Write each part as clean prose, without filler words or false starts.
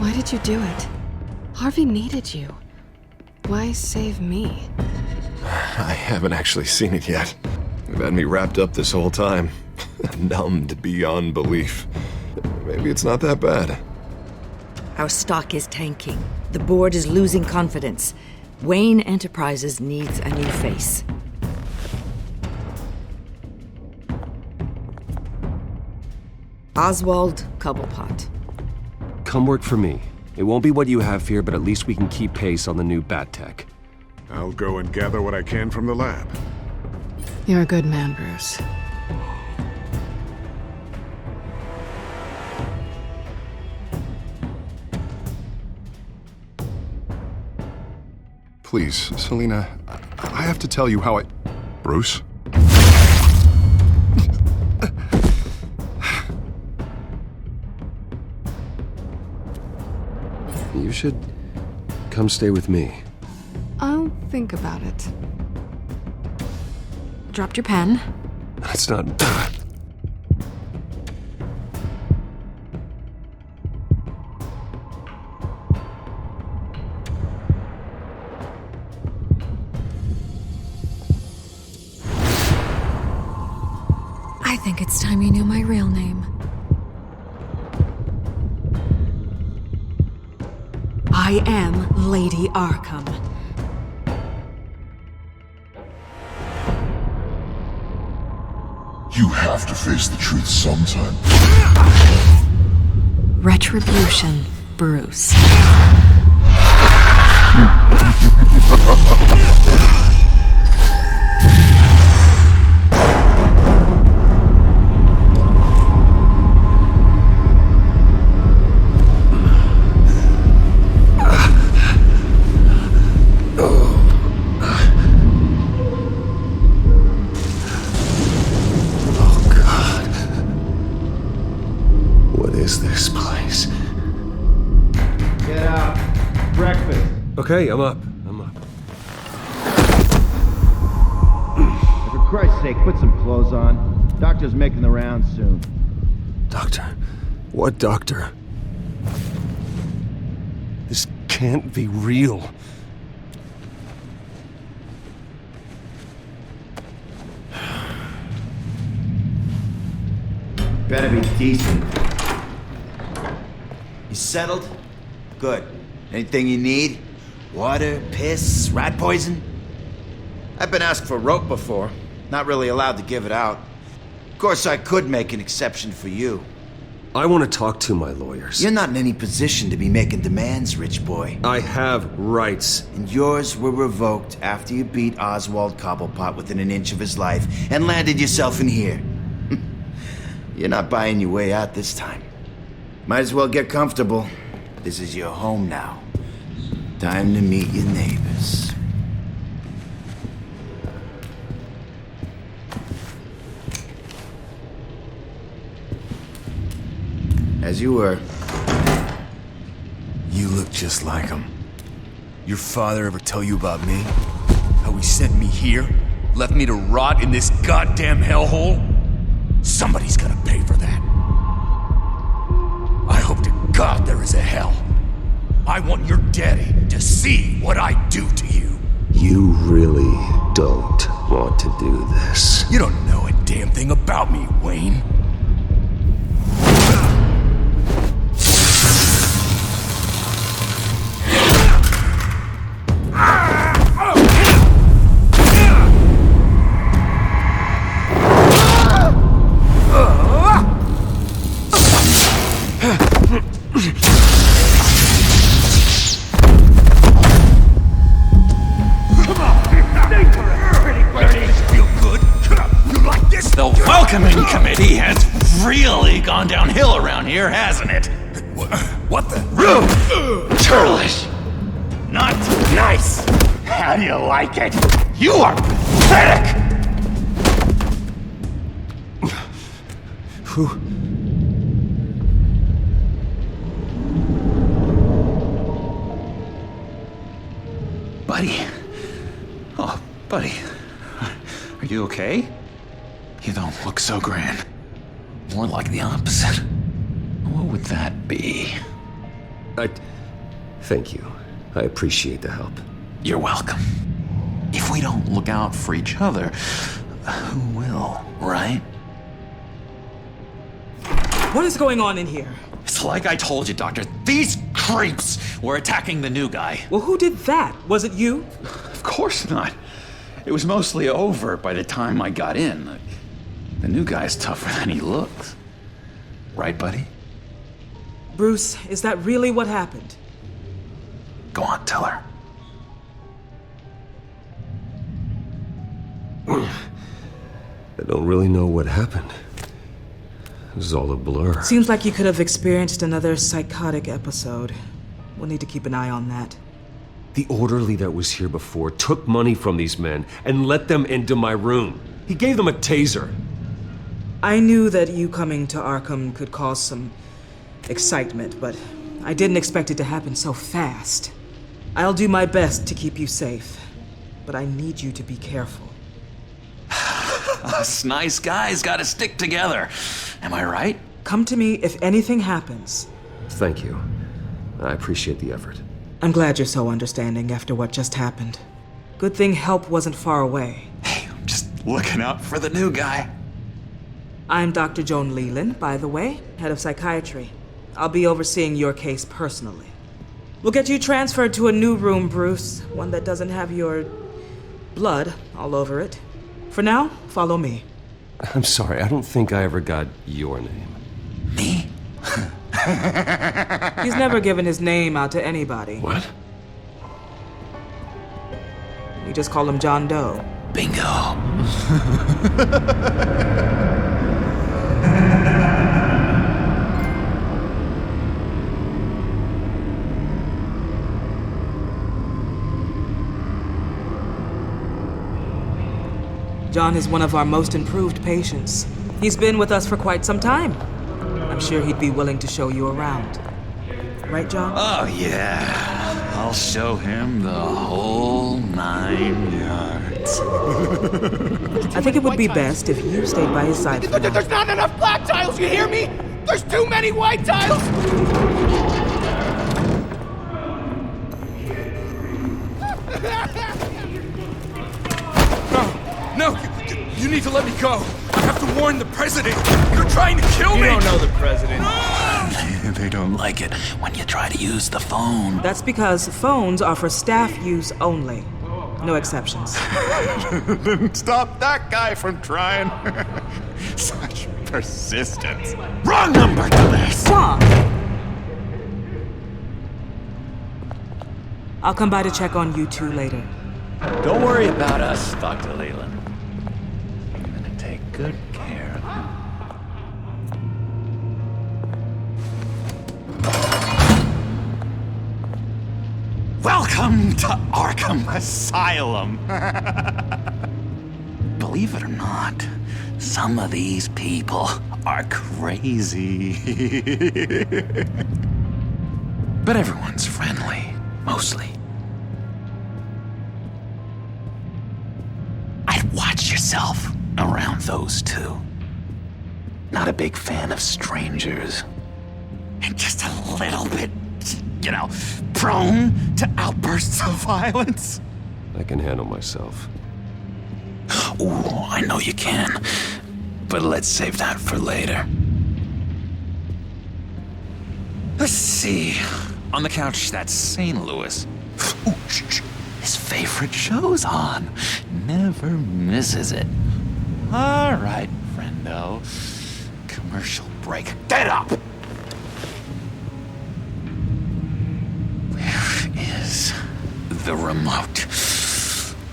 Why did you do it? Harvey needed you. Why save me? I haven't actually seen it yet. They've had me wrapped up this whole time. Numbed beyond belief. Maybe it's not that bad. Our stock is tanking. The board is losing confidence. Wayne Enterprises needs a new face. Oswald Cobblepot. Come work for me. It won't be what you have here, but at least we can keep pace on the new bat tech. I'll go and gather what I can from the lab. You're a good man, Bruce. Please, Selina, I have to tell you how I... Bruce? You should come stay with me. I'll think about it. Dropped your pen. That's not... I think it's time you knew my real name. I am Lady Arkham. You have to face the truth sometime. Retribution, Bruce. Okay, I'm up. For Christ's sake, put some clothes on. Doctor's making the rounds soon. Doctor? What doctor? This can't be real. Better be decent. You settled? Good. Anything you need? Water, piss, rat poison? I've been asked for rope before. Not really allowed to give it out. Of course, I could make an exception for you. I want to talk to my lawyers. You're not in any position to be making demands, rich boy. I have rights. And yours were revoked after you beat Oswald Cobblepot within an inch of his life and landed yourself in here. You're not buying your way out this time. Might as well get comfortable. This is your home now. Time to meet your neighbors. As you were. You look just like him. Your father ever tell you about me? How he sent me here? Left me to rot in this goddamn hellhole? Somebody's gotta pay for that. I hope to God there is a hell. I want your daddy to see what I do to you. You really don't want to do this. You don't know a damn thing about me, Wayne. Welcoming committee has really gone downhill around here, hasn't it? What the? Churlish. Not nice. How do you like it? You are pathetic! Who? Buddy. Oh, buddy. Are you okay? You don't look so grand. More like the opposite. What would that be? Thank you. I appreciate the help. You're welcome. If we don't look out for each other, who will, right? What is going on in here? It's like I told you, Doctor. These creeps were attacking the new guy. Well, who did that? Was it you? Of course not. It was mostly over by the time I got in. The new guy's tougher than he looks. Right, buddy? Bruce, is that really what happened? Go on, tell her. I don't really know what happened. It was all a blur. Seems like you could have experienced another psychotic episode. We'll need to keep an eye on that. The orderly that was here before took money from these men and let them into my room. He gave them a taser. I knew that you coming to Arkham could cause some excitement, but I didn't expect it to happen so fast. I'll do my best to keep you safe, but I need you to be careful. Us nice guys gotta stick together. Am I right? Come to me if anything happens. Thank you. I appreciate the effort. I'm glad you're so understanding after what just happened. Good thing help wasn't far away. Hey, I'm just looking out for the new guy. I'm Dr. Joan Leland, by the way, head of psychiatry. I'll be overseeing your case personally. We'll get you transferred to a new room, Bruce, one that doesn't have your blood all over it. For now, follow me. I'm sorry, I don't think I ever got your name. Me? He's never given his name out to anybody. What? We just call him John Doe. Bingo. John is one of our most improved patients. He's been with us for quite some time. I'm sure he'd be willing to show you around. Right, John? Oh, yeah. I'll show him the whole 9 yards. I think it would be best if you stayed by his side. There's not enough black tiles, you hear me? There's too many white tiles! No, you need to let me go. I have to warn the president. You're trying to kill me. You don't know the president. They don't like it when you try to use the phone. That's because phones are for staff use only. No exceptions. Didn't stop that guy from trying. Such persistence. Wrong number to this. John! I'll come by to check on you two later. Don't worry about us, Dr. Leland. I'm gonna take good care of you. Welcome to Arkham Asylum. Believe it or not, some of these people are crazy. But everyone's friendly, mostly. I'd watch yourself around those two. Not a big fan of strangers. And just a little bit, prone to outbursts of violence. I can handle myself. Ooh, I know you can. But let's save that for later. Let's see. On the couch, that's St. Louis. Ooh, his favorite show's on. Never misses it. All right, friendo. Commercial break. Get up! Where is the remote?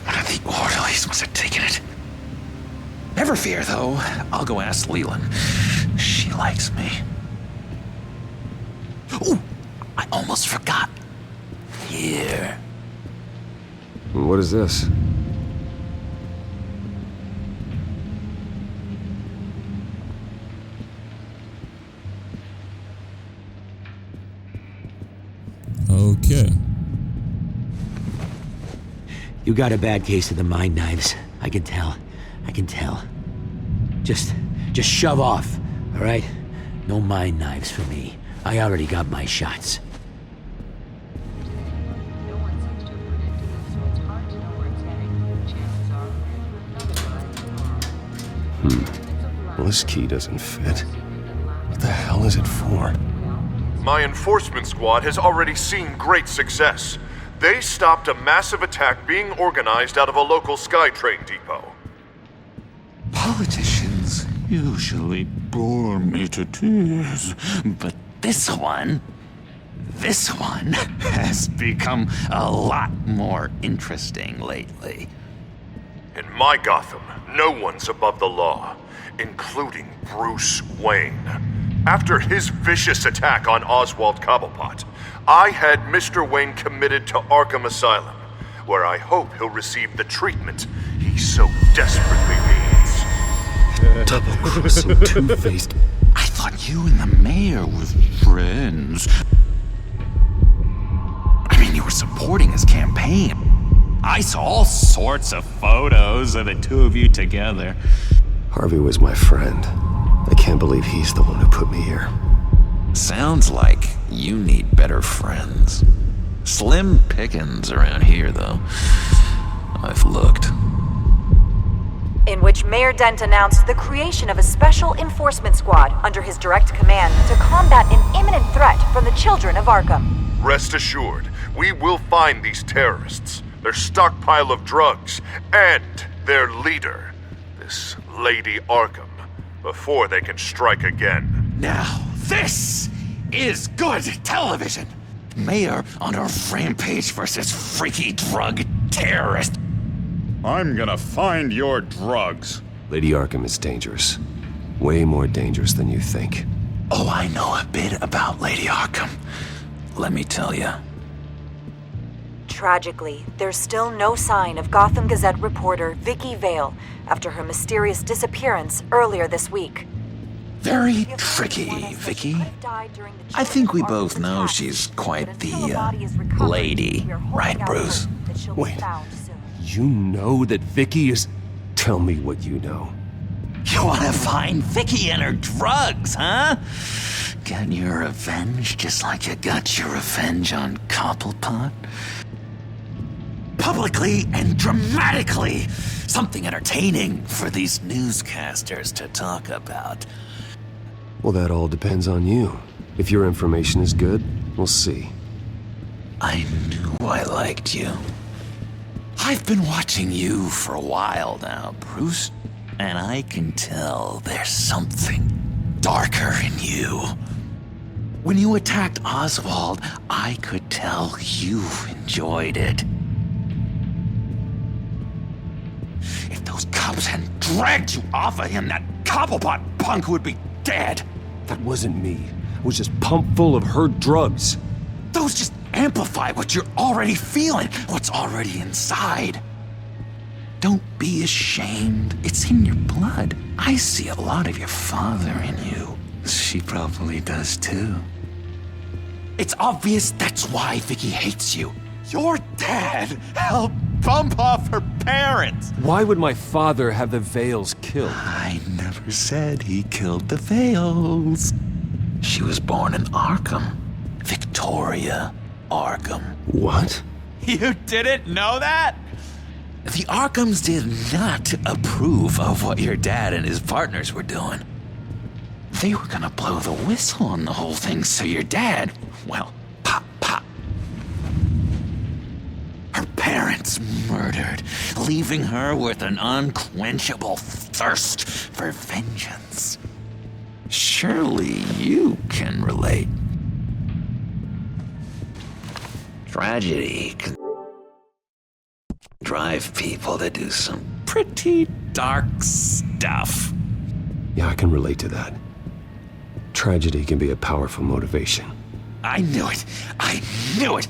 One of the orderlies must have taken it. Never fear, though. I'll go ask Leland. She likes me. Ooh, I almost forgot. Here. What is this? Okay. You got a bad case of the mind knives. I can tell. I can tell. Just shove off, all right? No mind knives for me. I already got my shots. Well, this key doesn't fit. What the hell is it for? My enforcement squad has already seen great success. They stopped a massive attack being organized out of a local SkyTrain depot. Politicians usually bore me to tears, but this one has become a lot more interesting lately. In my Gotham, no one's above the law, including Bruce Wayne. After his vicious attack on Oswald Cobblepot, I had Mr. Wayne committed to Arkham Asylum, where I hope he'll receive the treatment he so desperately needs. Double-crossing, two-faced... I thought you and the mayor were friends. I mean, you were supporting his campaign. I saw all sorts of photos of the two of you together. Harvey was my friend. I can't believe he's the one who put me here. Sounds like you need better friends. Slim pickings around here, though. I've looked. In which Mayor Dent announced the creation of a special enforcement squad under his direct command to combat an imminent threat from the children of Arkham. Rest assured, we will find these terrorists, their stockpile of drugs, and their leader, this Lady Arkham, before they can strike again. Now, this is good television! Mayor on a rampage versus freaky drug terrorist. I'm gonna find your drugs. Lady Arkham is dangerous. Way more dangerous than you think. Oh, I know a bit about Lady Arkham. Let me tell you. Tragically, there's still no sign of Gotham Gazette reporter Vicky Vale after her mysterious disappearance earlier this week. Very tricky, Vicky. I think we both know she's quite the, lady, right, Bruce? Wait, you know that Vicky is... Tell me what you know. You wanna find Vicky and her drugs, huh? Get your revenge just like you got your revenge on Cobblepot? Publicly and dramatically! Something entertaining for these newscasters to talk about. Well, that all depends on you. If your information is good, we'll see. I knew I liked you. I've been watching you for a while now, Bruce, and I can tell there's something darker in you. When you attacked Oswald, I could tell you enjoyed it. If those cops hadn't dragged you off of him, that Cobblepot punk would be dead. That wasn't me. I was just pumped full of her drugs. Those just amplify what you're already feeling, what's already inside. Don't be ashamed. It's in your blood. I see a lot of your father in you. She probably does too. It's obvious that's why Vicky hates you. Your dad helped bump off her parents. Why would my father have the Vales killed? I never said he killed the Vales. She was born in Arkham. Victoria Arkham. What? You didn't know that? The Arkhams did not approve of what your dad and his partners were doing. They were gonna blow the whistle on the whole thing, so your dad, well, pop. Her parents murdered, leaving her with an unquenchable thirst for vengeance. Surely you can relate. Tragedy can drive people to do some pretty dark stuff. Yeah, I can relate to that. Tragedy can be a powerful motivation. I knew it! I knew it!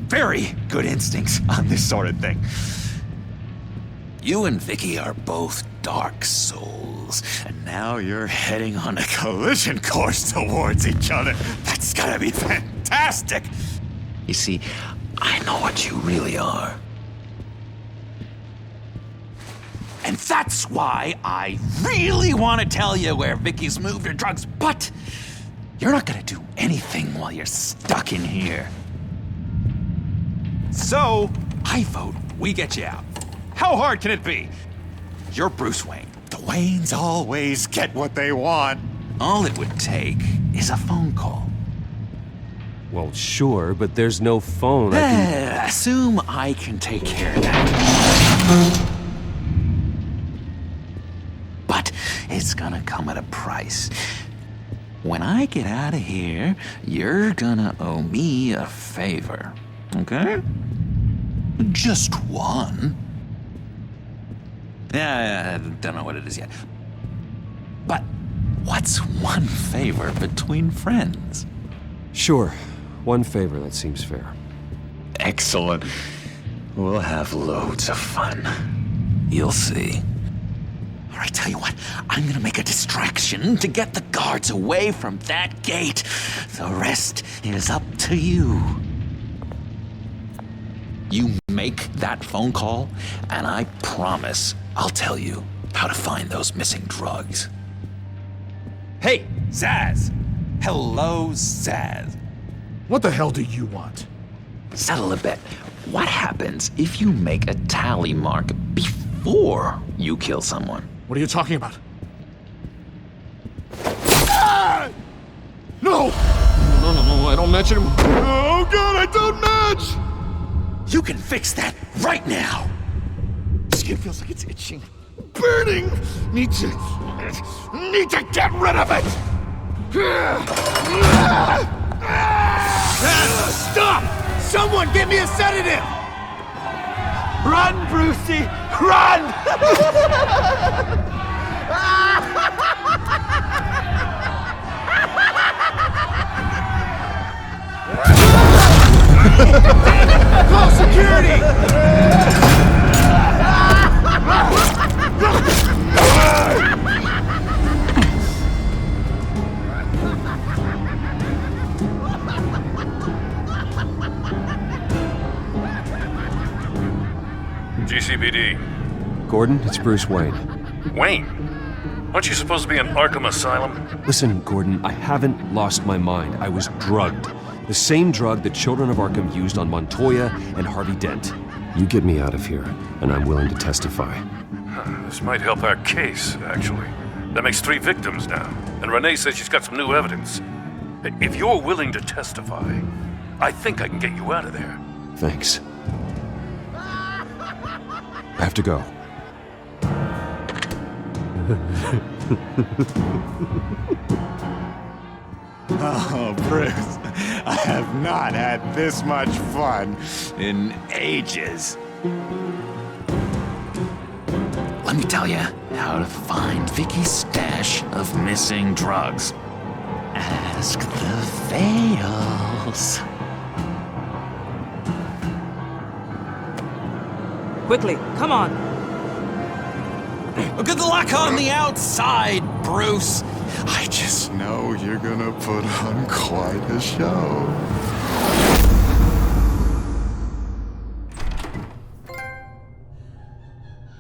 Very good instincts on this sort of thing. You and Vicky are both dark souls, and now you're heading on a collision course towards each other. That's gonna be fantastic! You see, I know what you really are. And that's why I really want to tell you where Vicky's moved her drugs, but you're not gonna do anything while you're stuck in here. So, I vote we get you out. How hard can it be? You're Bruce Wayne, the Waynes always get what they want. All it would take is a phone call. Well, sure, but there's no phone. Assume I can take care of that. But it's gonna come at a price. When I get out of here, you're gonna owe me a favor, okay? Just one. Yeah, I don't know what it is yet. But what's one favor between friends? Sure. One favor, that seems fair. Excellent. We'll have loads of fun. You'll see. All right, tell you what, I'm gonna make a distraction to get the guards away from that gate. The rest is up to you. You make that phone call, and I promise I'll tell you how to find those missing drugs. Hey, Zaz! Hello, Zaz. What the hell do you want? Settle a bet. What happens if you make a tally mark before you kill someone? What are you talking about? Ah! No! No, I don't match him. Oh god, I don't match! You can fix that right now! Skin feels like it's itching. Burning! Need to get rid of it! Stop! Someone give me a sedative! Run, Brucey! Run! Call security! GCPD. Gordon, it's Bruce Wayne. Wayne? Aren't you supposed to be in Arkham Asylum? Listen, Gordon, I haven't lost my mind. I was drugged. The same drug the children of Arkham used on Montoya and Harvey Dent. You get me out of here, and I'm willing to testify. This might help our case, actually. That makes 3 victims now, and Renee says she's got some new evidence. If you're willing to testify, I think I can get you out of there. Thanks. I have to go. Oh, Bruce, I have not had this much fun in ages. Let me tell you how to find Vicky's stash of missing drugs. Ask the Vales. Quickly, come on. Good luck on the outside, Bruce. I just know you're gonna put on quite a show.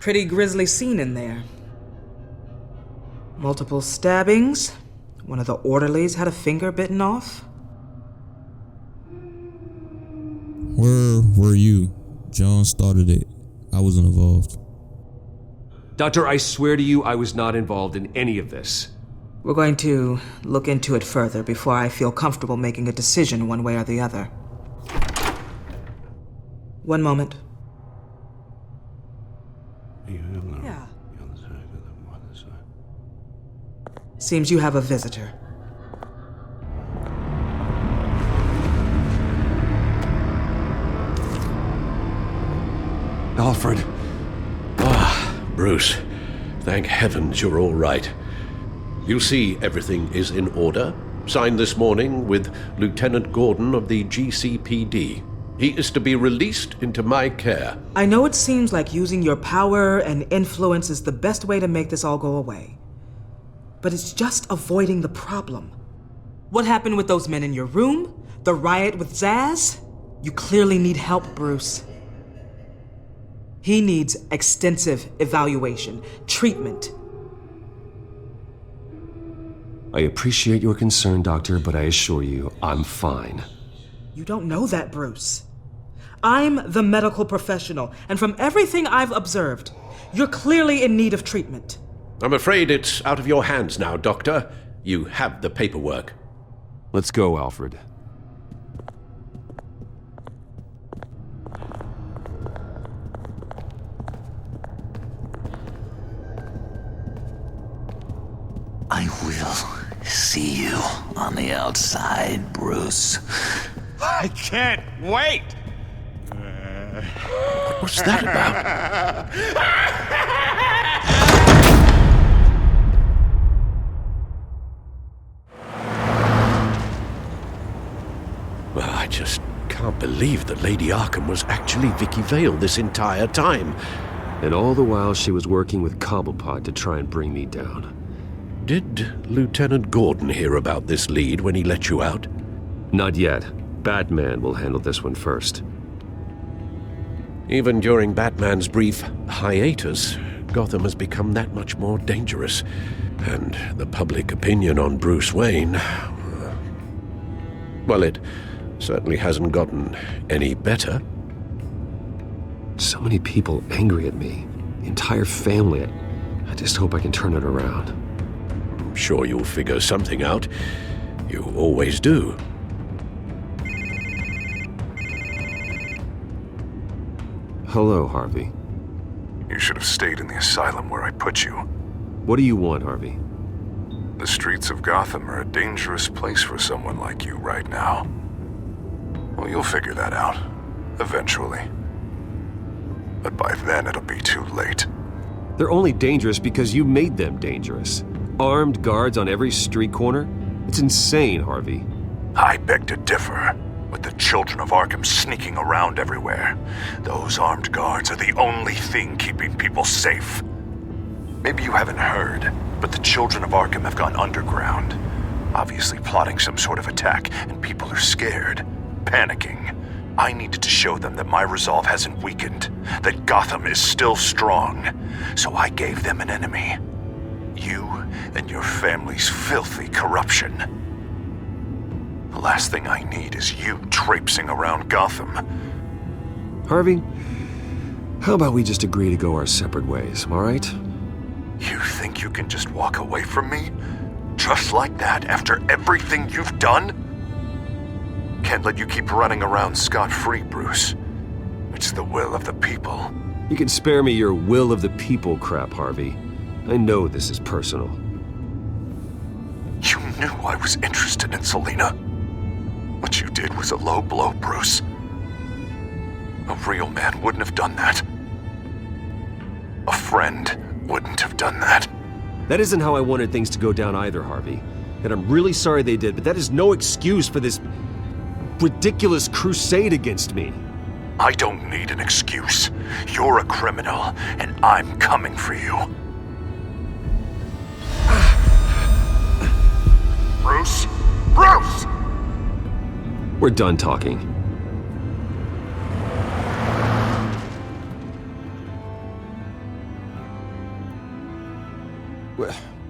Pretty grisly scene in there. Multiple stabbings. One of the orderlies had a finger bitten off. Where were you? John started it. I wasn't involved. Doctor, I swear to you I was not involved in any of this. We're going to look into it further before I feel comfortable making a decision one way or the other. One moment. Yeah. Seems you have a visitor. Alfred. Bruce, thank heavens you're all right. You see everything is in order. Signed this morning with Lieutenant Gordon of the GCPD. He is to be released into my care. I know it seems like using your power and influence is the best way to make this all go away. But it's just avoiding the problem. What happened with those men in your room? The riot with Zaz? You clearly need help, Bruce. He needs extensive evaluation, treatment. I appreciate your concern, Doctor, but I assure you, I'm fine. You don't know that, Bruce. I'm the medical professional, and from everything I've observed, you're clearly in need of treatment. I'm afraid it's out of your hands now, Doctor. You have the paperwork. Let's go, Alfred. I will see you on the outside, Bruce. I can't wait! What was that about? Well, I just can't believe that Lady Arkham was actually Vicky Vale this entire time. And all the while she was working with Cobblepot to try and bring me down. Did Lieutenant Gordon hear about this lead when he let you out? Not yet. Batman will handle this one first. Even during Batman's brief hiatus, Gotham has become that much more dangerous. And the public opinion on Bruce Wayne... well, it certainly hasn't gotten any better. So many people angry at me. The entire family. I just hope I can turn it around. I'm sure you'll figure something out. You always do. Hello, Harvey. You should have stayed in the asylum where I put you. What do you want, Harvey? The streets of Gotham are a dangerous place for someone like you right now. Well, you'll figure that out. Eventually. But by then it'll be too late. They're only dangerous because you made them dangerous. Armed guards on every street corner? It's insane, Harvey. I beg to differ. With the children of Arkham sneaking around everywhere, those armed guards are the only thing keeping people safe. Maybe you haven't heard, but the children of Arkham have gone underground. Obviously plotting some sort of attack, and people are scared, panicking. I needed to show them that my resolve hasn't weakened, that Gotham is still strong. So I gave them an enemy. You and your family's filthy corruption. The last thing I need is you traipsing around Gotham. Harvey, how about we just agree to go our separate ways, all right? You think you can just walk away from me? Just like that, after everything you've done? Can't let you keep running around scot-free, Bruce. It's the will of the people. You can spare me your will of the people crap, Harvey. I know this is personal. You knew I was interested in Selina. What you did was a low blow, Bruce. A real man wouldn't have done that. A friend wouldn't have done that. That isn't how I wanted things to go down either, Harvey. And I'm really sorry they did, but that is no excuse for this ridiculous crusade against me. I don't need an excuse. You're a criminal, and I'm coming for you. Bruce? Bruce! We're done talking.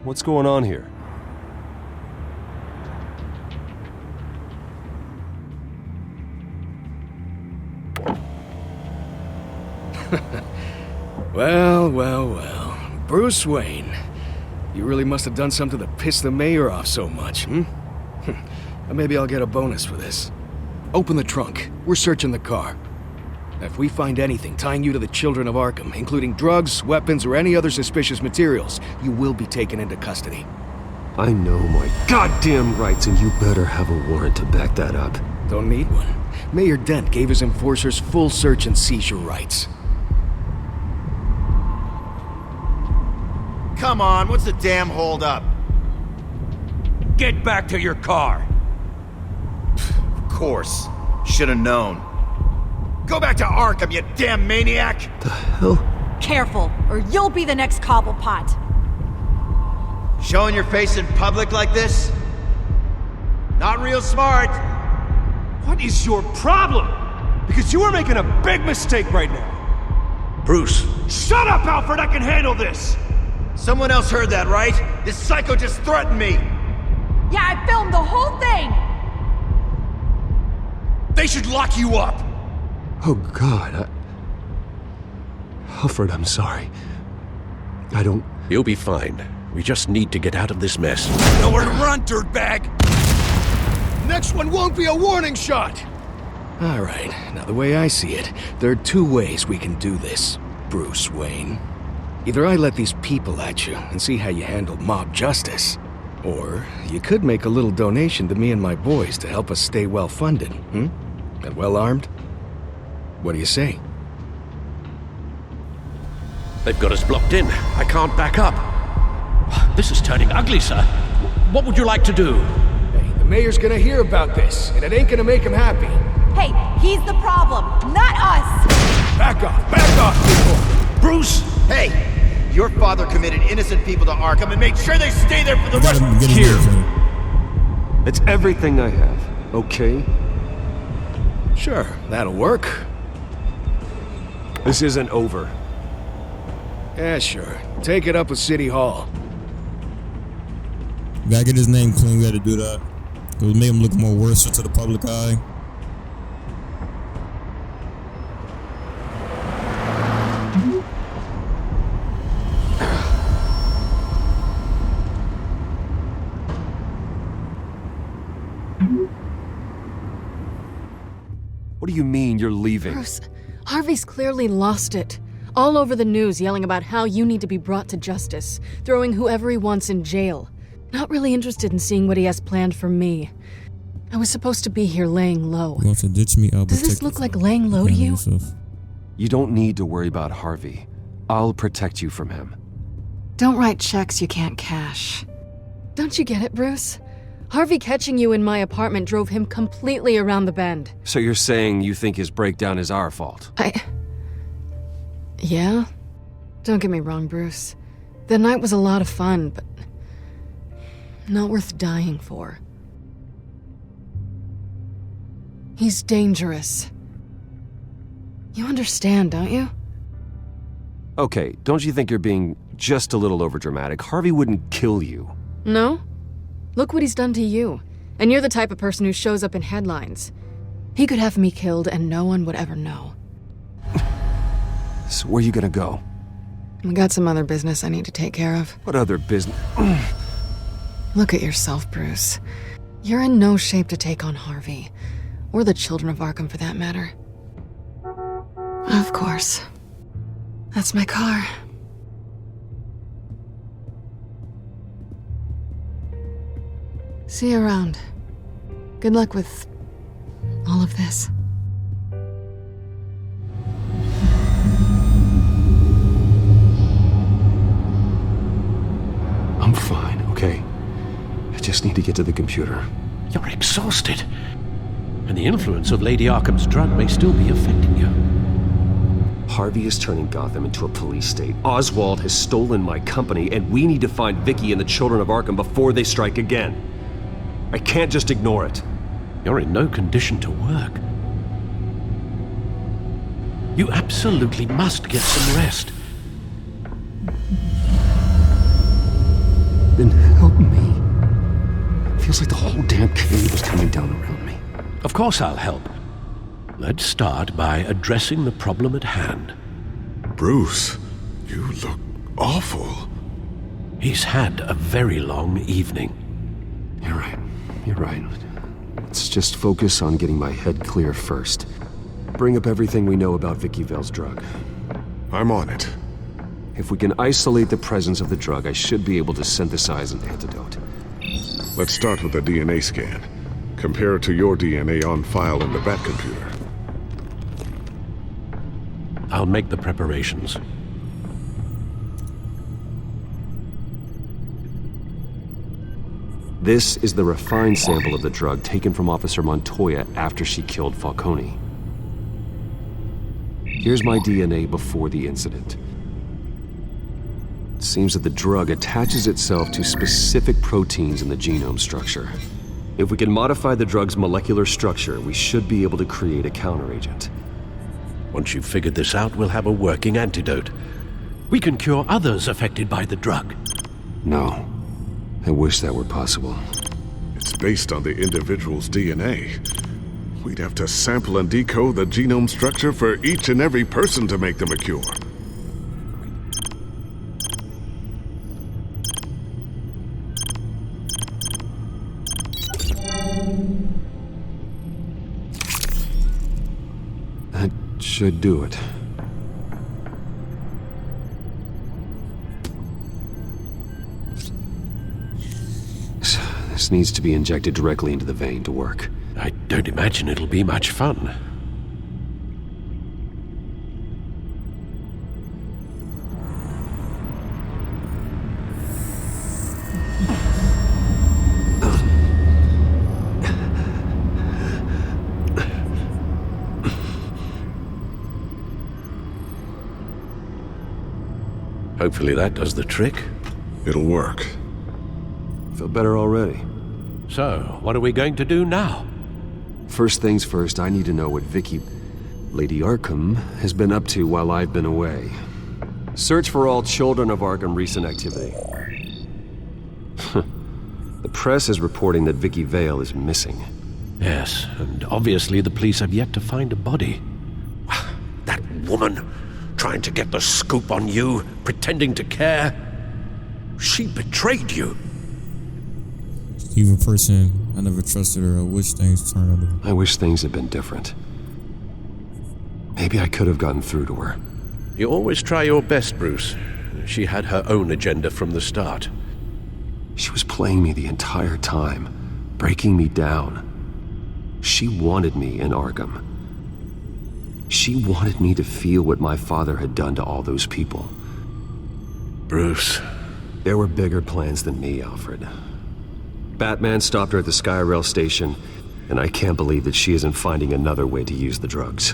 What's going on here? Well. Bruce Wayne. You really must have done something to piss the mayor off so much, Maybe I'll get a bonus for this. Open the trunk. We're searching the car. If we find anything tying you to the children of Arkham, including drugs, weapons, or any other suspicious materials, you will be taken into custody. I know my goddamn rights, and you better have a warrant to back that up. Don't need one. Mayor Dent gave his enforcers full search and seizure rights. Come on, what's the damn holdup? Get back to your car! Of course. Should've known. Go back to Arkham, you damn maniac! The hell? Careful, or you'll be the next Cobblepot. Showing your face in public like this? Not real smart. What is your problem? Because you are making a big mistake right now. Bruce. Shut up, Alfred! I can handle this! Someone else heard that, right? This psycho just threatened me! Yeah, I filmed the whole thing! They should lock you up! Oh, God. Alfred, I'm sorry. I don't You'll be fine. We just need to get out of this mess. Nowhere to run, dirtbag! Next one won't be a warning shot! Alright, now the way I see it, there are two ways we can do this, Bruce Wayne. Either I let these people at you and see how you handle mob justice, or you could make a little donation to me and my boys to help us stay well-funded, and well-armed? What do you say? They've got us blocked in. I can't back up. This is turning ugly, sir. What would you like to do? Hey, the mayor's gonna hear about this, and it ain't gonna make him happy. Hey, he's the problem, not us! Back off, people! Bruce! Hey! Your father committed innocent people to Arkham and made sure they stay there for the rest of the Here. It's everything I have, okay? Sure, that'll work. This isn't over. Yeah, sure. Take it up with City Hall. Gotta get his name clean, we gotta do that. It would make him look more worse to the public eye. What do you mean you're leaving? Bruce, Harvey's clearly lost it. All over the news yelling about how you need to be brought to justice, throwing whoever he wants in jail. Not really interested in seeing what he has planned for me. I was supposed to be here laying low. You want to ditch me? I'll Does this look like laying low to you? You don't need to worry about Harvey. I'll protect you from him. Don't write checks you can't cash. Don't you get it, Bruce? Harvey catching you in my apartment drove him completely around the bend. So you're saying you think his breakdown is our fault? Yeah? Don't get me wrong, Bruce. The night was a lot of fun, but not worth dying for. He's dangerous. You understand, don't you? Okay, don't you think you're being just a little overdramatic? Harvey wouldn't kill you. No? Look what he's done to you. And you're the type of person who shows up in headlines. He could have me killed and no one would ever know. So where are you gonna go? I got some other business I need to take care of. What other business? Look at yourself, Bruce. You're in no shape to take on Harvey. Or the children of Arkham, for that matter. Of course. That's my car. See you around. Good luck with all of this. I'm fine, okay? I just need to get to the computer. You're exhausted. And the influence of Lady Arkham's drug may still be affecting you. Harvey is turning Gotham into a police state. Oswald has stolen my company, and we need to find Vicky and the children of Arkham before they strike again. I can't just ignore it. You're in no condition to work. You absolutely must get some rest. Then help me. Feels like the whole damn cave is coming down around me. Of course I'll help. Let's start by addressing the problem at hand. Bruce, you look awful. He's had a very long evening. You're right. You're right. Let's just focus on getting my head clear first. Bring up everything we know about Vicky Vale's drug. I'm on it. If we can isolate the presence of the drug, I should be able to synthesize an antidote. Let's start with a DNA scan. Compare it to your DNA on file in the Batcomputer. I'll make the preparations. This is the refined sample of the drug taken from Officer Montoya after she killed Falcone. Here's my DNA before the incident. It seems that the drug attaches itself to specific proteins in the genome structure. If we can modify the drug's molecular structure, we should be able to create a counteragent. Once you've figured this out, we'll have a working antidote. We can cure others affected by the drug. No. I wish that were possible. It's based on the individual's DNA. We'd have to sample and decode the genome structure for each and every person to make them a cure. should do it. This needs to be injected directly into the vein to work. I don't imagine it'll be much fun. Hopefully that does the trick. It'll work. Feel better already. So, what are we going to do now? First things first, I need to know what Lady Arkham, has been up to while I've been away. Search for all children of Arkham recent activity. The press is reporting that Vicky Vale is missing. Yes, and obviously the police have yet to find a body. That woman, trying to get the scoop on you, pretending to care. She betrayed you. Evil person, I never trusted her. I wish things turned out. I wish things had been different. Maybe I could have gotten through to her. You always try your best, Bruce. She had her own agenda from the start. She was playing me the entire time, breaking me down. She wanted me in Arkham. She wanted me to feel what my father had done to all those people. Bruce. There were bigger plans than me, Alfred. Batman stopped her at the Skyrail station, and I can't believe that she isn't finding another way to use the drugs.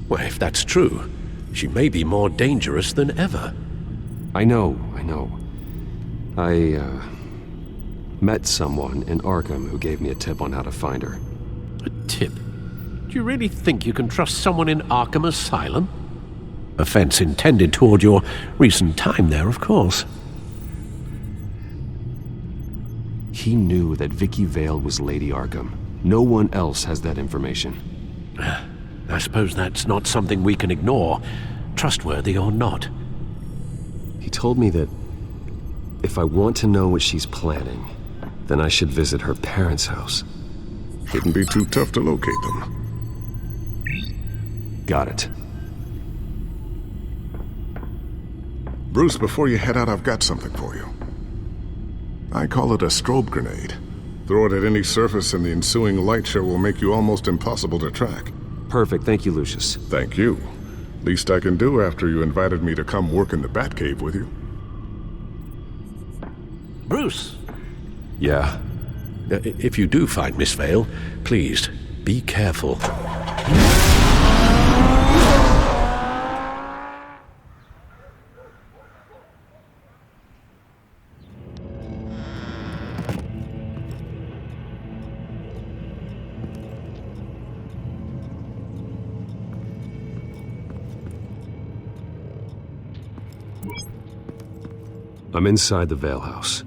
Well, if that's true, she may be more dangerous than ever. I know. I met someone in Arkham who gave me a tip on how to find her. A tip? Do you really think you can trust someone in Arkham Asylum? Offense intended toward your recent time there, of course. He knew that Vicky Vale was Lady Arkham. No one else has that information. I suppose that's not something we can ignore, trustworthy or not. He told me that if I want to know what she's planning, then I should visit her parents' house. Shouldn't be too tough to locate them. Got it. Bruce, before you head out, I've got something for you. I call it a strobe grenade. Throw it at any surface and the ensuing light show will make you almost impossible to track. Perfect. Thank you, Lucius. Thank you. Least I can do after you invited me to come work in the Batcave with you. Bruce! Yeah? If you do find Miss Vale, please, be careful. I'm inside the Vale House.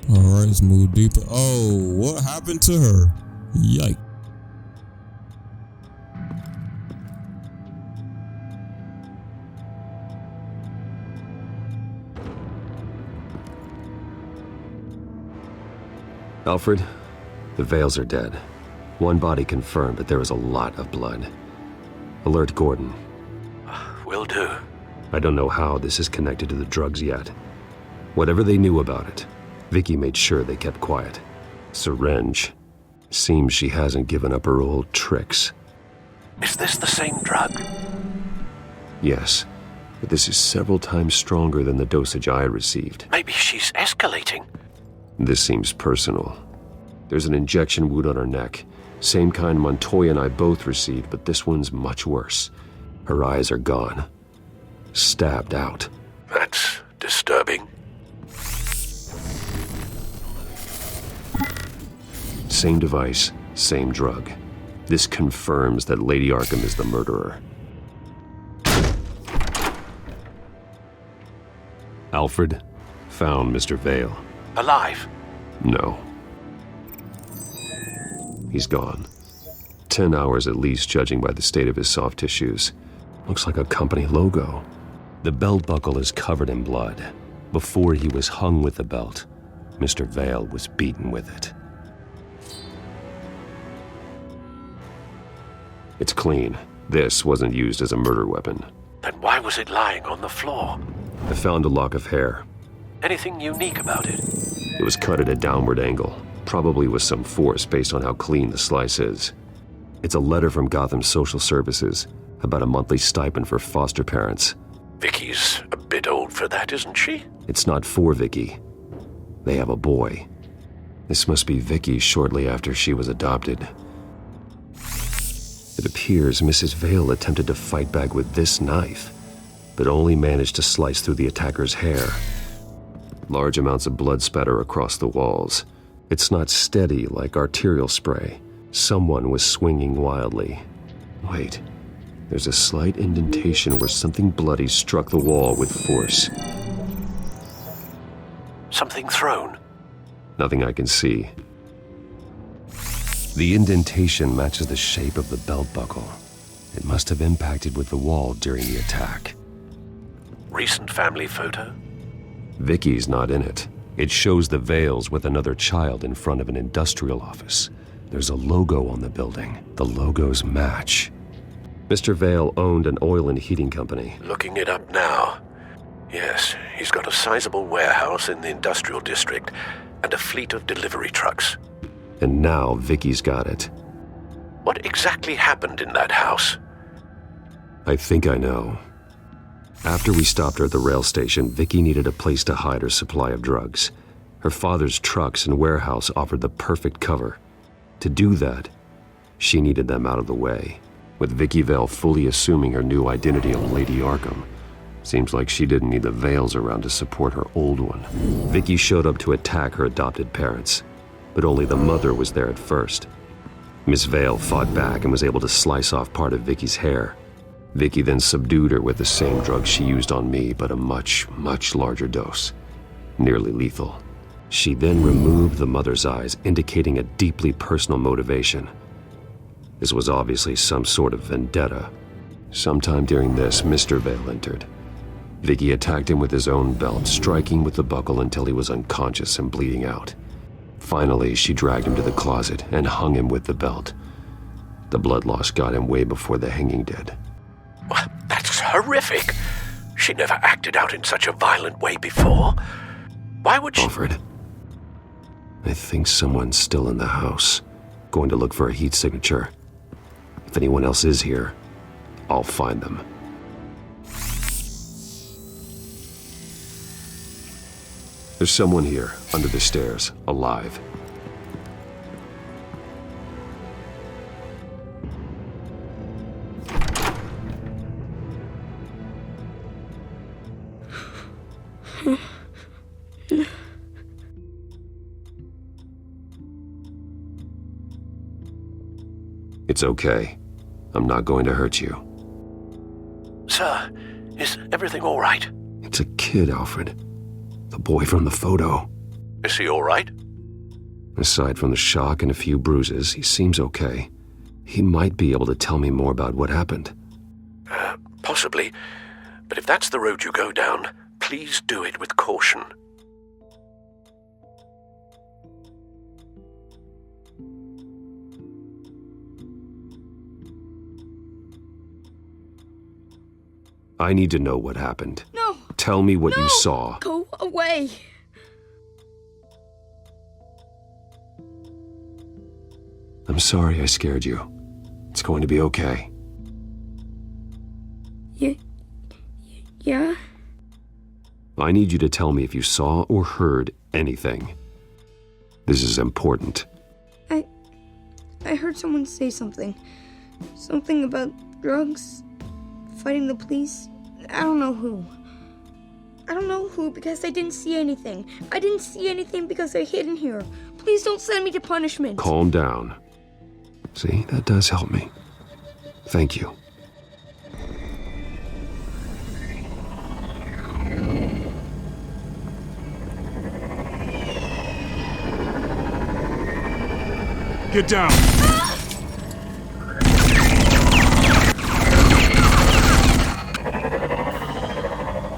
Alright, let's move deeper. Oh, what happened to her? Yikes. Alfred, the Vales are dead. One body confirmed, but there is a lot of blood. Alert Gordon. Will do. I don't know how this is connected to the drugs yet. Whatever they knew about it, Vicky made sure they kept quiet. Syringe. Seems she hasn't given up her old tricks. Is this the same drug? Yes, but this is several times stronger than the dosage I received. Maybe she's escalating. This seems personal. There's an injection wound on her neck. Same kind Montoya and I both received, but this one's much worse. Her eyes are gone. Stabbed out. That's disturbing. Same device, same drug. This confirms that Lady Arkham is the murderer. Alfred found Mr. Vale. Alive? No. He's gone. 10 hours at least, judging by the state of his soft tissues. Looks like a company logo. The belt buckle is covered in blood. Before he was hung with the belt. Mr. Vale was beaten with it. It's clean. This wasn't used as a murder weapon. Then why was it lying on the floor? I found a lock of hair. Anything unique about it? It was cut at a downward angle, probably with some force based on how clean the slice is. It's a letter from Gotham Social Services about a monthly stipend for foster parents. Vicky's a bit old for that, isn't she? It's not for Vicky. They have a boy. This must be Vicky shortly after she was adopted. It appears Mrs. Vale attempted to fight back with this knife, but only managed to slice through the attacker's hair. Large amounts of blood spatter across the walls. It's not steady like arterial spray. Someone was swinging wildly. Wait, there's a slight indentation where something bloody struck the wall with force. Something thrown? Nothing I can see. The indentation matches the shape of the belt buckle. It must have impacted with the wall during the attack. Recent family photo? Vicky's not in it. It shows the Vales with another child in front of an industrial office. There's a logo on the building. The logos match. Mr. Vale owned an oil and heating company. Looking it up now. Yes, he's got a sizable warehouse in the industrial district and a fleet of delivery trucks. And now Vicky's got it. What exactly happened in that house? I think I know. After we stopped her at the rail station, Vicky needed a place to hide her supply of drugs. Her father's trucks and warehouse offered the perfect cover. To do that, she needed them out of the way. With Vicky Vale fully assuming her new identity of Lady Arkham, seems like she didn't need the Vales around to support her old one. Vicky showed up to attack her adopted parents, but only the mother was there at first. Miss Vale fought back and was able to slice off part of Vicky's hair. Vicky then subdued her with the same drug she used on me, but a much, much larger dose. Nearly lethal. She then removed the mother's eyes, indicating a deeply personal motivation. This was obviously some sort of vendetta. Sometime during this, Mr. Vale entered. Vicky attacked him with his own belt, striking with the buckle until he was unconscious and bleeding out. Finally, she dragged him to the closet and hung him with the belt. The blood loss got him way before the hanging did. That's horrific. She never acted out in such a violent way before. Why would she... Alfred, I think someone's still in the house. Going to look for a heat signature. If anyone else is here, I'll find them. There's someone here, under the stairs, alive. It's okay. I'm not going to hurt you. Sir, is everything all right? It's a kid, Alfred. The boy from the photo. Is he all right? Aside from the shock and a few bruises, he seems okay. He might be able to tell me more about what happened. Possibly. But if that's the road you go down, please do it with caution. I need to know what happened. No! Tell me what you saw. Go away! I'm sorry I scared you. It's going to be okay. Yeah? I need you to tell me if you saw or heard anything. This is important. I heard someone say something. Something about drugs, fighting the police. I don't know who. I don't know who because I didn't see anything. I didn't see anything because I hid in here. Please don't send me to punishment. Calm down. See, that does help me. Thank you. Get down!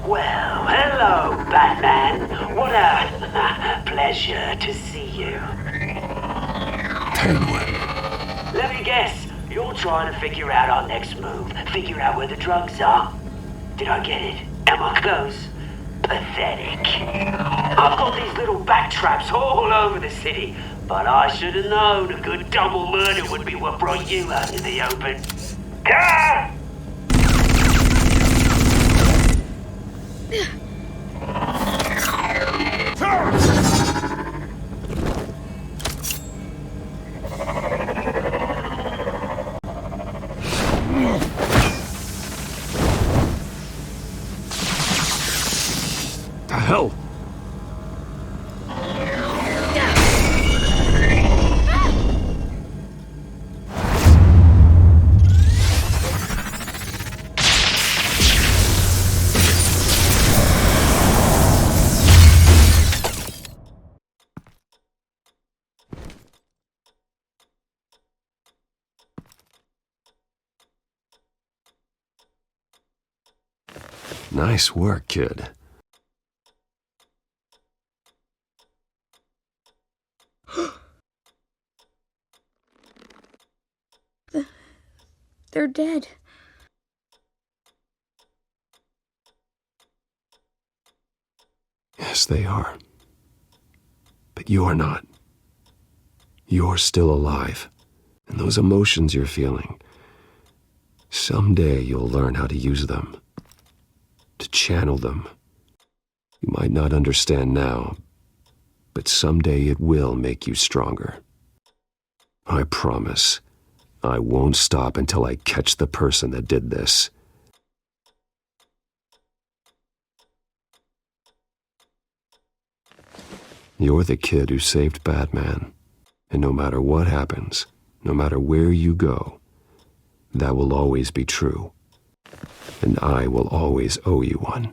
Well, hello, Batman. What a pleasure to see you. Penguin. Let me guess, you're trying to figure out our next move. Figure out where the drugs are. Did I get it? Am I close? Pathetic. I've got these little back traps all over the city, but I should have known a good double murder would be what brought you out in the open. Ah! The hell? Nice work, kid. They're dead. Yes, they are. But you're not. You're still alive. And those emotions you're feeling, someday you'll learn how to use them. To channel them. You might not understand now, but someday it will make you stronger. I promise, I won't stop until I catch the person that did this. You're the kid who saved Batman, and no matter what happens, no matter where you go, that will always be true. And I will always owe you one.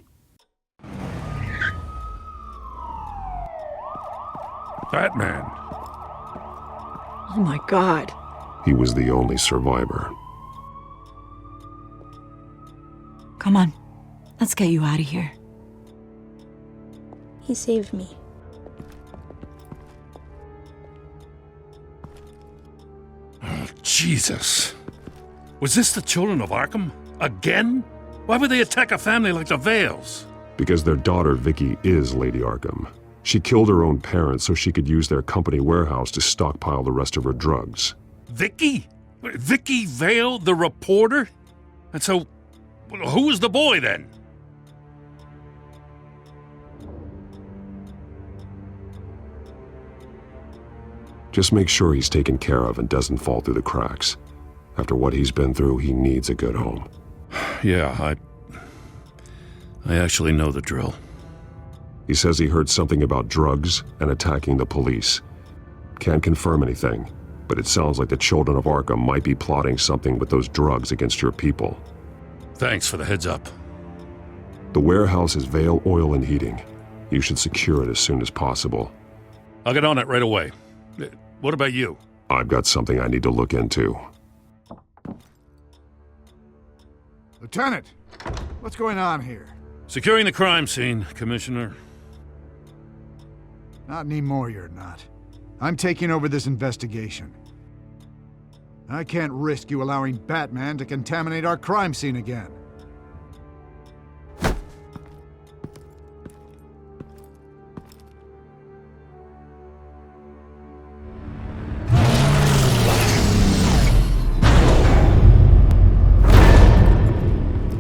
Batman. Oh my God. He was the only survivor. Come on, let's get you out of here. He saved me. Oh, Jesus. Was this the children of Arkham? Again? Why would they attack a family like the Vales? Because their daughter, Vicky, is Lady Arkham. She killed her own parents so she could use their company warehouse to stockpile the rest of her drugs. Vicky? Vicky Vale, the reporter? And so, who was the boy then? Just make sure he's taken care of and doesn't fall through the cracks. After what he's been through, he needs a good home. Yeah, I actually know the drill. He says he heard something about drugs and attacking the police. Can't confirm anything, but it sounds like the children of Arkham might be plotting something with those drugs against your people. Thanks for the heads up. The warehouse is Vale Oil and Heating. You should secure it as soon as possible. I'll get on it right away. What about you? I've got something I need to look into. Lieutenant, what's going on here? Securing the crime scene, Commissioner. Not anymore, you're not. I'm taking over this investigation. I can't risk you allowing Batman to contaminate our crime scene again.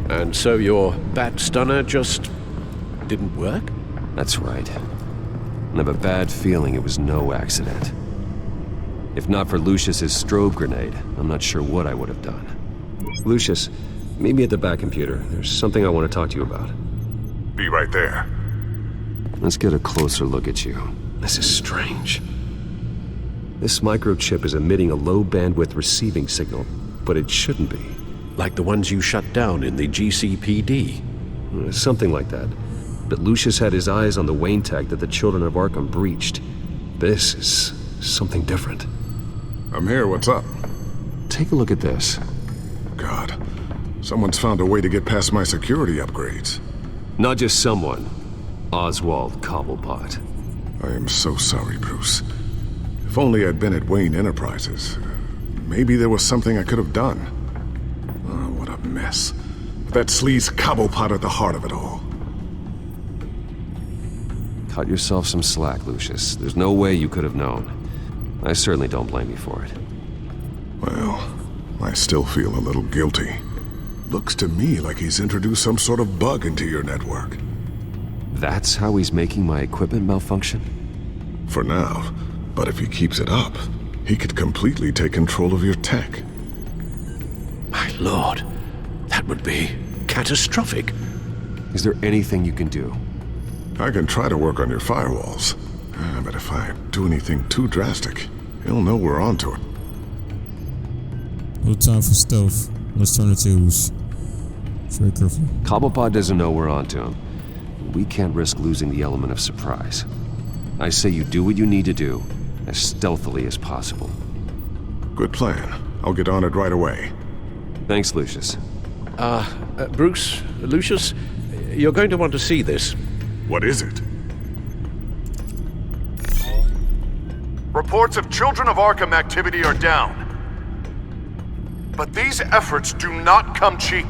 And so your bat stunner just didn't work? That's right. I have a bad feeling it was no accident. If not for Lucius's strobe grenade, I'm not sure what I would have done. Lucius, meet me at the back computer. There's something I want to talk to you about. Be right there. Let's get a closer look at you. This is strange. This microchip is emitting a low bandwidth receiving signal, but it shouldn't be. Like the ones you shut down in the GCPD? Something like that. But Lucius had his eyes on the Wayne tech that the children of Arkham breached. This is something different. I'm here, what's up? Take a look at this. God, someone's found a way to get past my security upgrades. Not just someone. Oswald Cobblepot. I am so sorry, Bruce. If only I'd been at Wayne Enterprises. Maybe there was something I could have done. Oh, what a mess. That sleaze Cobblepot at the heart of it all. Cut yourself some slack, Lucius. There's no way you could have known. I certainly don't blame you for it. Well, I still feel a little guilty. Looks to me like he's introduced some sort of bug into your network. That's how he's making my equipment malfunction? For now. But if he keeps it up, he could completely take control of your tech. My lord, that would be catastrophic. Is there anything you can do? I can try to work on your firewalls. But if I do anything too drastic, he'll know we're onto it. No time for stealth. Let's turn the tables. Very carefully. Cobblepot doesn't know we're onto him. We can't risk losing the element of surprise. I say you do what you need to do, as stealthily as possible. Good plan. I'll get on it right away. Thanks, Lucius. Bruce, Lucius, you're going to want to see this. What is it? Reports of Children of Arkham activity are down. But these efforts do not come cheap.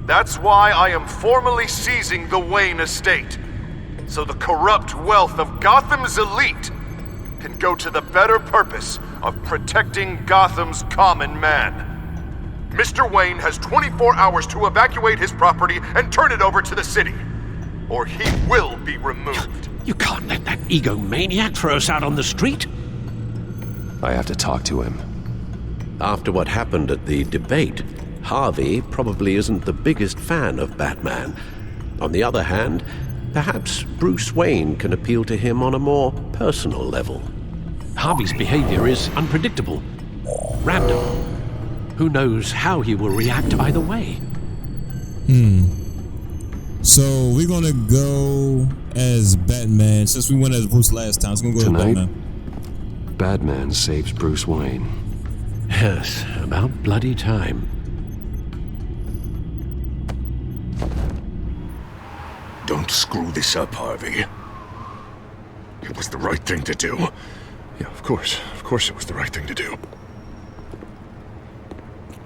That's why I am formally seizing the Wayne estate, so the corrupt wealth of Gotham's elite can go to the better purpose of protecting Gotham's common man. Mr. Wayne has 24 hours to evacuate his property and turn it over to the city, or he will be removed. You can't let that egomaniac throw us out on the street. I have to talk to him. After what happened at the debate, Harvey probably isn't the biggest fan of Batman. On the other hand, perhaps Bruce Wayne can appeal to him on a more personal level. Harvey's behavior is unpredictable, random. Who knows how he will react either way? So we're gonna go as Batman. Since we went as Bruce last time, so we're gonna go as Batman. Batman saves Bruce Wayne. Yes, about bloody time. Don't screw this up, Harvey. It was the right thing to do. Yeah, of course it was the right thing to do.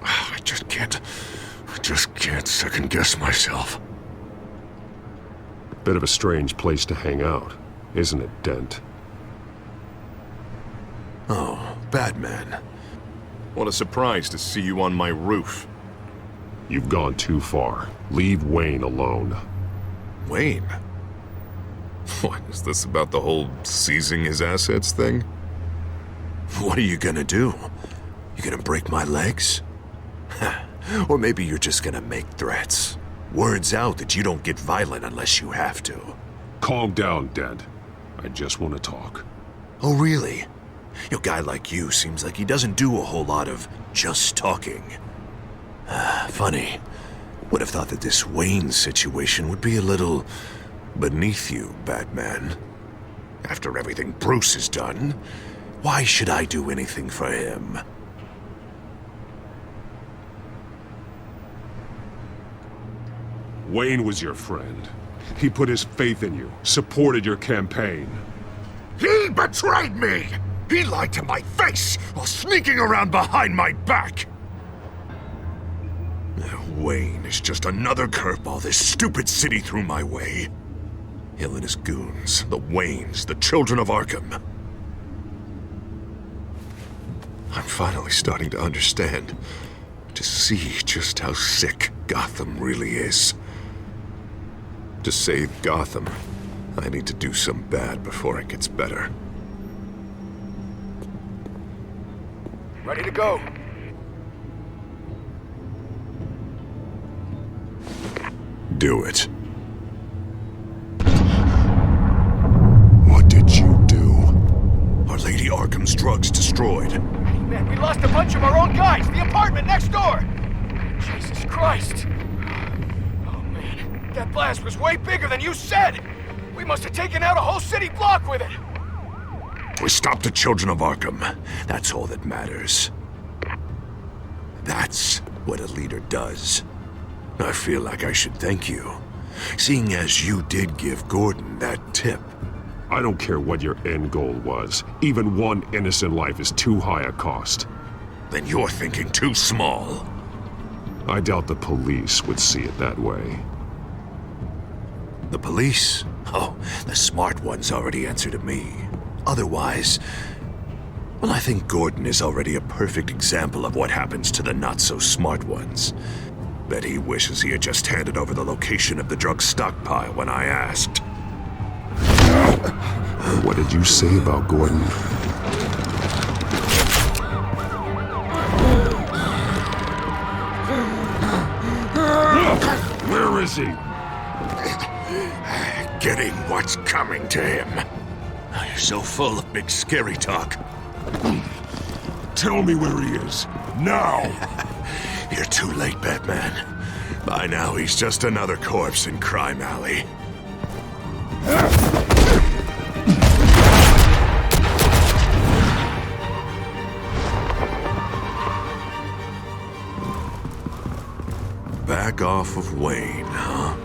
I just can't second guess myself. Bit of a strange place to hang out, isn't it, Dent? Oh, Batman. What a surprise to see you on my roof. You've gone too far. Leave Wayne alone. Wayne? What, is this about the whole seizing his assets thing? What are you gonna do? You gonna break my legs? Or maybe you're just gonna make threats. Words out that you don't get violent unless you have to. Calm down, Dent. I just want to talk. Oh, really? A guy like you seems like he doesn't do a whole lot of just talking. Funny. Would have thought that this Wayne situation would be a little beneath you, Batman. After everything Bruce has done, why should I do anything for him? Wayne was your friend. He put his faith in you, supported your campaign. He betrayed me! He lied to my face while sneaking around behind my back! Wayne is just another curveball this stupid city threw my way. Hill and his goons, the Waynes, the Children of Arkham. I'm finally starting to understand, to see just how sick Gotham really is. To save Gotham, I need to do some bad before it gets better. Ready to go. Do it. What did you do? Our Lady Arkham's drugs destroyed. Hey man, we lost a bunch of our own guys. The apartment next door. Jesus Christ. Oh man, that blast was way bigger than you said. We must have taken out a whole city block with it. We stopped the Children of Arkham. That's all that matters. That's what a leader does. I feel like I should thank you. seeing as you did give Gordon that tip. I don't care what your end goal was. Even one innocent life is too high a cost. Then you're thinking too small. I doubt the police would see it that way. The police? Oh, the smart ones already answer to me. Otherwise, well, I think Gordon is already a perfect example of what happens to the not-so-smart ones. Bet he wishes he had just handed over the location of the drug stockpile when I asked. What did you say about Gordon? Where is he? Getting what's coming to him. You're so full of big scary talk. Tell me where he is. Now! You're too late, Batman. By now, he's just another corpse in Crime Alley. Back off of Wayne, huh?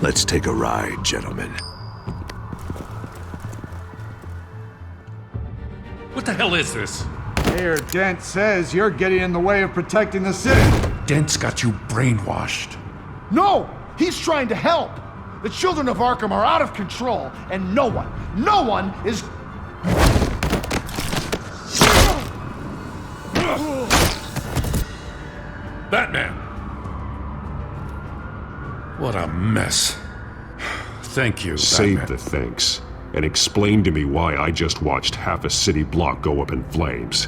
Let's take a ride, gentlemen. What the hell is this? Mayor Dent says you're getting in the way of protecting the city. Dent's got you brainwashed. No! He's trying to help! The children of Arkham are out of control, and no one is... Batman! What a mess. Thank you, Save Batman. the thanks, and explain to me why I just watched half a city block go up in flames.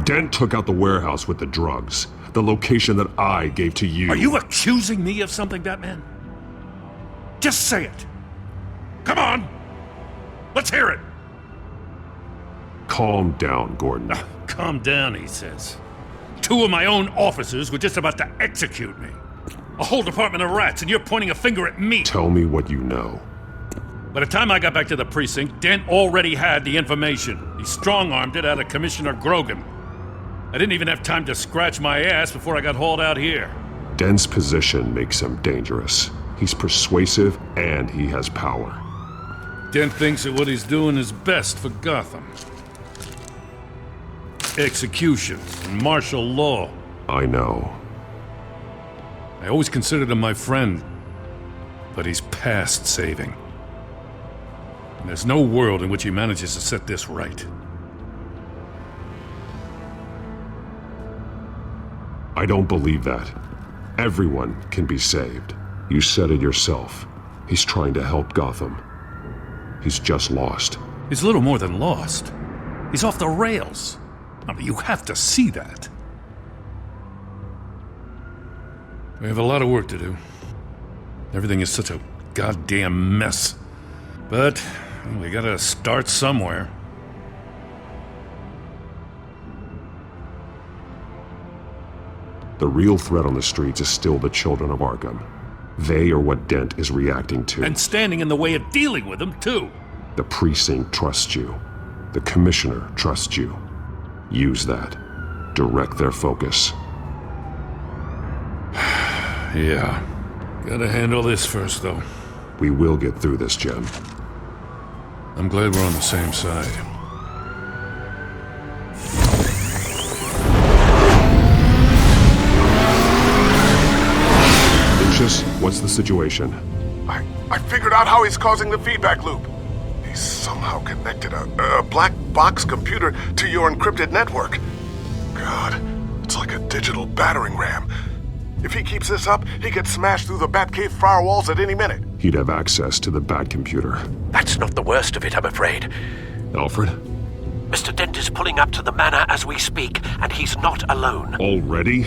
Dent took out the warehouse with the drugs, the location that I gave to you. Are you accusing me of something, Batman? Just say it. Come on! Let's hear it! Calm down, Gordon. Calm down, he says. 2 of my own officers were just about to execute me. A whole department of rats, and you're pointing a finger at me. Tell me what you know. By the time I got back to the precinct, Dent already had the information. He strong-armed it out of Commissioner Grogan. I didn't even have time to scratch my ass before I got hauled out here. Dent's position makes him dangerous. He's persuasive, and he has power. Dent thinks that what he's doing is best for Gotham. Executions and martial law. I know. I always considered him my friend, but he's past saving. And there's no world in which he manages to set this right. I don't believe that. Everyone can be saved. You said it yourself. He's trying to help Gotham. He's just lost. He's little more than lost. He's off the rails. I mean, you have to see that. We have a lot of work to do. Everything is such a goddamn mess. But we gotta start somewhere. The real threat on the streets is still the children of Arkham. They are what Dent is reacting to. And standing in the way of dealing with them, too. The precinct trusts you. The commissioner trusts you. Use that. Direct their focus. Yeah. Gotta handle this first, though. We will get through this, Jim. I'm glad we're on the same side. Lucius, what's the situation? I figured out how he's causing the feedback loop. He's somehow connected a black box computer to your encrypted network. God, it's like a digital battering ram. If he keeps this up, he could smash through the Batcave firewalls at any minute. He'd have access to the Bat computer. That's not the worst of it, I'm afraid. Alfred? Mr. Dent is pulling up to the manor as we speak, and he's not alone. Already?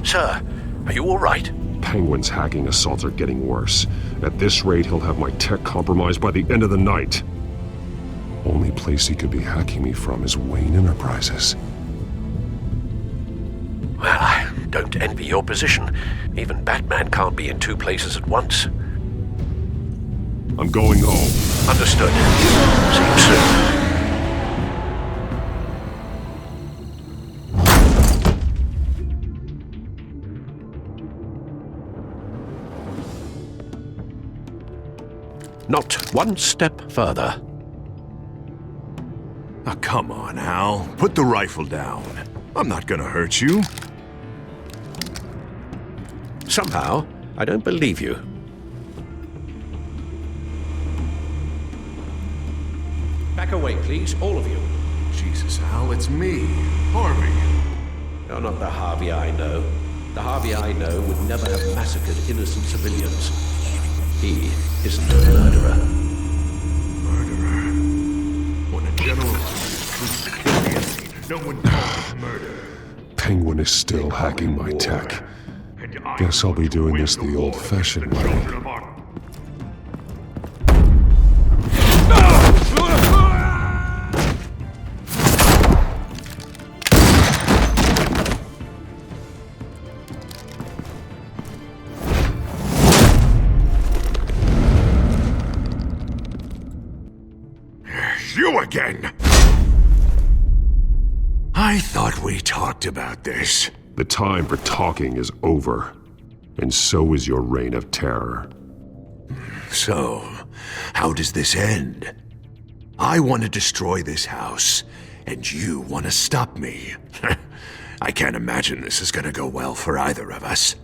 Sir, are you all right? Penguin's hacking assaults are getting worse. At this rate, he'll have my tech compromised by the end of the night. Only place he could be hacking me from is Wayne Enterprises. Well, I don't envy your position. Even Batman can't be in 2 places at once. I'm going home. Understood. See you soon. Not one step further. Oh, come on, Al. Put the rifle down. I'm not gonna hurt you. Somehow, I don't believe you. Back away, please, all of you. Jesus, Al, it's me, Harvey. You're not the Harvey I know. The Harvey I know would never have massacred innocent civilians. He isn't a murderer. Murderer? When a general chooses to kill the enemy, no one calls it murder. Penguin is still hacking my tech. Guess I'll be doing this the old-fashioned way. You again! I thought we talked about this. The time for talking is over, and so is your reign of terror. So, how does this end? I want to destroy this house, and you want to stop me. I can't imagine this is going to go well for either of us.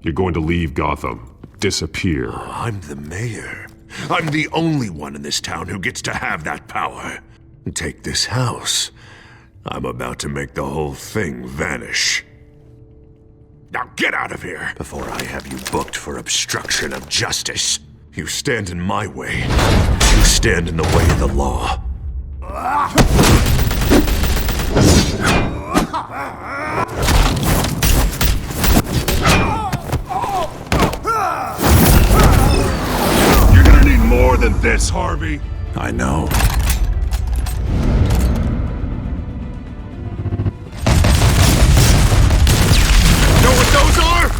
You're going to leave Gotham, disappear. Oh, I'm the mayor. I'm the only one in this town who gets to have that power. Take this house. I'm about to make the whole thing vanish. Now get out of here before I have you booked for obstruction of justice. You stand in my way. You stand in the way of the law. You're gonna need more than this, Harvey. I know. Those are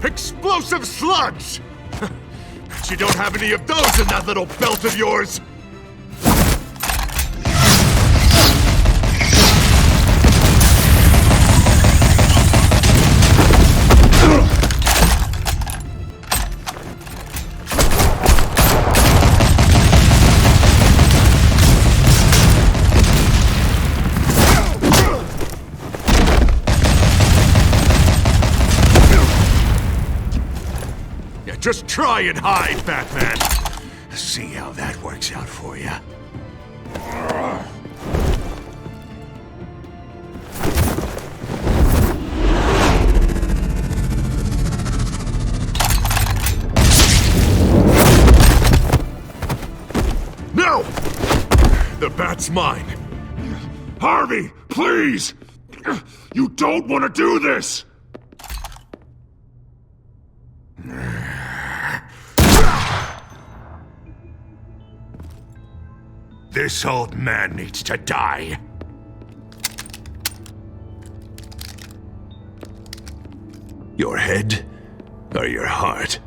explosive slugs! But you don't have any of those in that little belt of yours! Just try and hide, Batman. See how that works out for you. No! The Bat's mine. Harvey, please! You don't want to do this! This old man needs to die. Your head or your heart?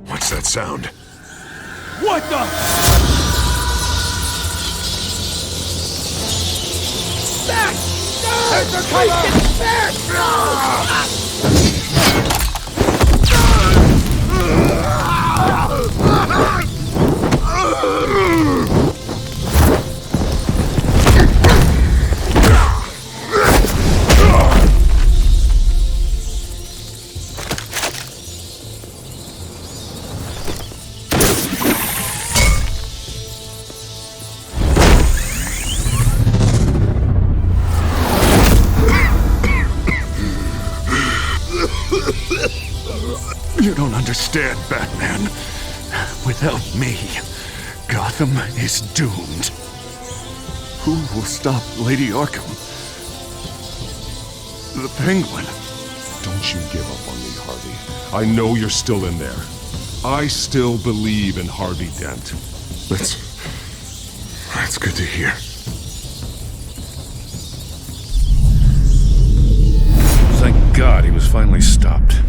What's that sound? What the? Back! No! Freaking back! No! You don't understand, Batman. Without me, Gotham is doomed. Who will stop Lady Arkham? The Penguin. Don't you give up on me, Harvey. I know you're still in there. I still believe in Harvey Dent. That's good to hear. Thank God he was finally stopped.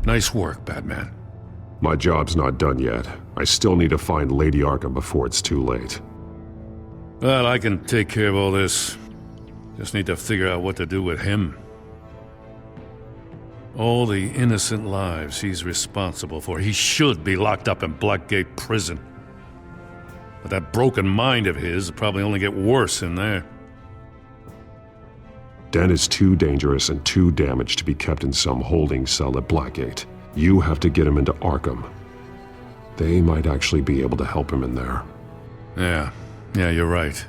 Nice work, Batman. My job's not done yet. I still need to find Lady Arkham before it's too late. Well, I can take care of all this. Just need to figure out what to do with him. All the innocent lives he's responsible for. He should be locked up in Blackgate Prison. But that broken mind of his will probably only get worse in there. Dent is too dangerous and too damaged to be kept in some holding cell at Blackgate. You have to get him into Arkham. They might actually be able to help him in there. Yeah, you're right.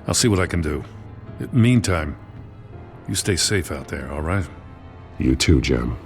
I'll see what I can do. Meantime, you stay safe out there, all right? You too, Jim.